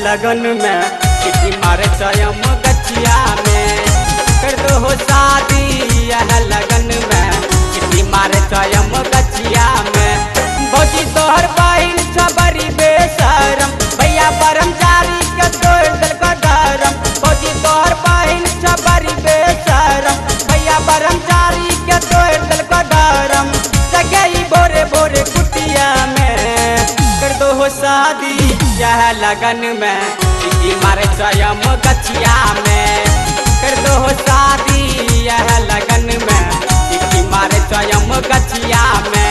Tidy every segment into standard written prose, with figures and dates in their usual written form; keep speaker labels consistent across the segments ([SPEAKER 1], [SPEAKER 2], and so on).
[SPEAKER 1] लगन में किसी मारे स्वयं गछिया में। कर दो हो शादी यह लगन में किसी मारे स्वयं गछिया में। भौजी तोहर बहिन छबरी बेशरम भैया ब्रह्मचारी के तोड़ दिल को धरम। भौजी तोहर बहिन छबरी बेशरम भैया ब्रह्मचारी के तोड़ दिल को धरम। जगई भोरे भोरे कुटिया में कर दो हो शादी यह लगन में किसी मारे स्वयं गछिया में। कर दो हो शादी यह लगन में किसी मारे स्वयं गछिया में।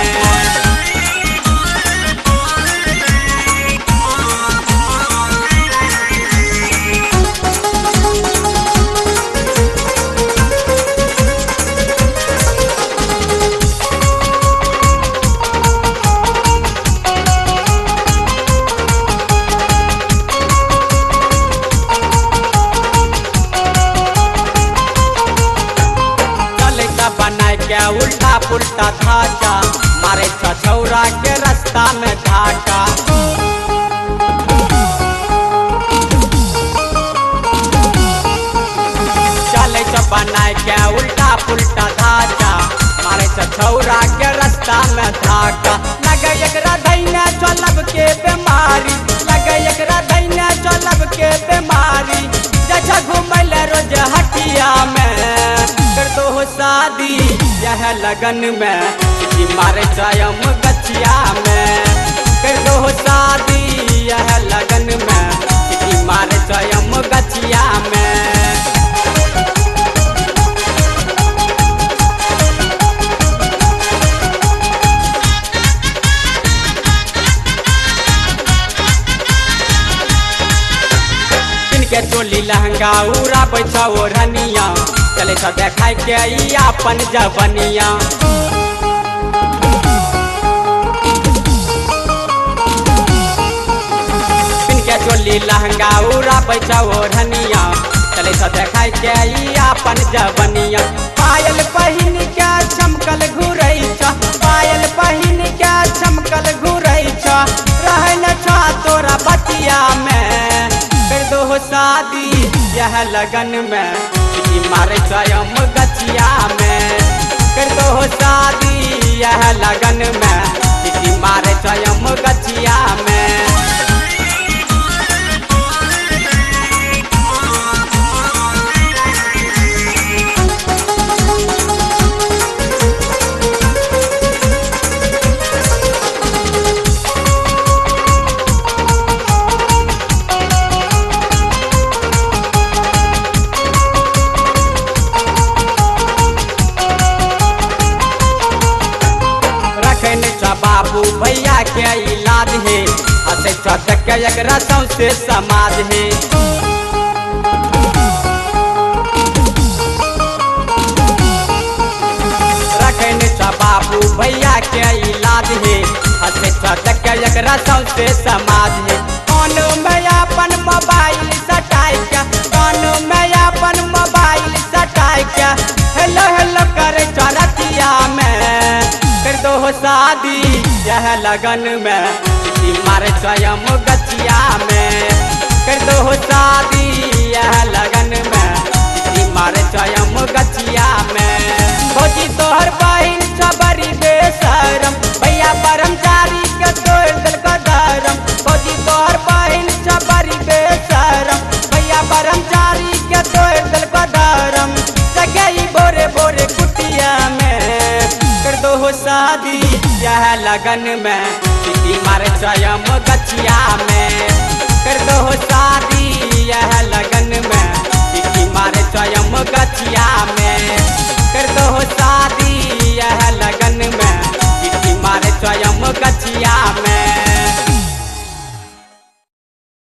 [SPEAKER 1] क्या उल्टा पुल्टा धाका मारे छछौरा के रास्ता में धाका। चले बनाए क्या उल्टा पुल्टा धाका मारे छछौरा के रास्ता में धाका। लगे एकरा धैने चलब के बीमारी लगे एकरा धैने चलब के बीमारी। जैसा घूमल रोज हटिया में कर दो हो शादी यह लगन में किसी मारे स्वयं गछिया में। कर दो हो शादी यह लगन में किसी मारे स्वयं गछिया में। के टोली लहंगा उड़ा बैठा ओढ़निया चले तो देखाय के अपन जवनिया। पिन के टोली लहंगा उड़ा बैठा ओढ़निया चले तो देखाय के अपन जवनिया। पायल पहिन के चमकल घुरई छ पायल पहिन के चमकल घुरई छ रहन छ तोरा बतिया में। कर दो हो शादी यह लगन में किसी मारे स्वयं गछिया में। कर दो हो शादी यह लगन में किसी मारे स्वयं गछिया में। बाबू भैया के इलाज है हसे चौदह के एक रसों से समाज है। रखन बाबू भैया के इलाज है हसे चौदह के एक रसों से समाज है। कानों में अपन मोबाइल सटाई क्या कानों में अपन मोबाइल सटाई क्या हेलो हेलो करे चरतिया में। कर दो हो शादी यह लगन में किसी मारे स्वयं गछिया में। कर दो हो शादी यह लगन में किसी मारे स्वयं गछिया में। भौजी तोहर बहिन छबरी बेशरम भैया ब्रह्मचारी के तोड़ दिल को धरम। भौजी तोहर बहिन छबरी बेशरम भैया ब्रह्मचारी के तोड़ दिल को धरम। जगई भोरे भोरे कुटिया में कर दो हो शादी यह लगन में किसी मारे स्वयं गछिया में। कर दो हो शादी यह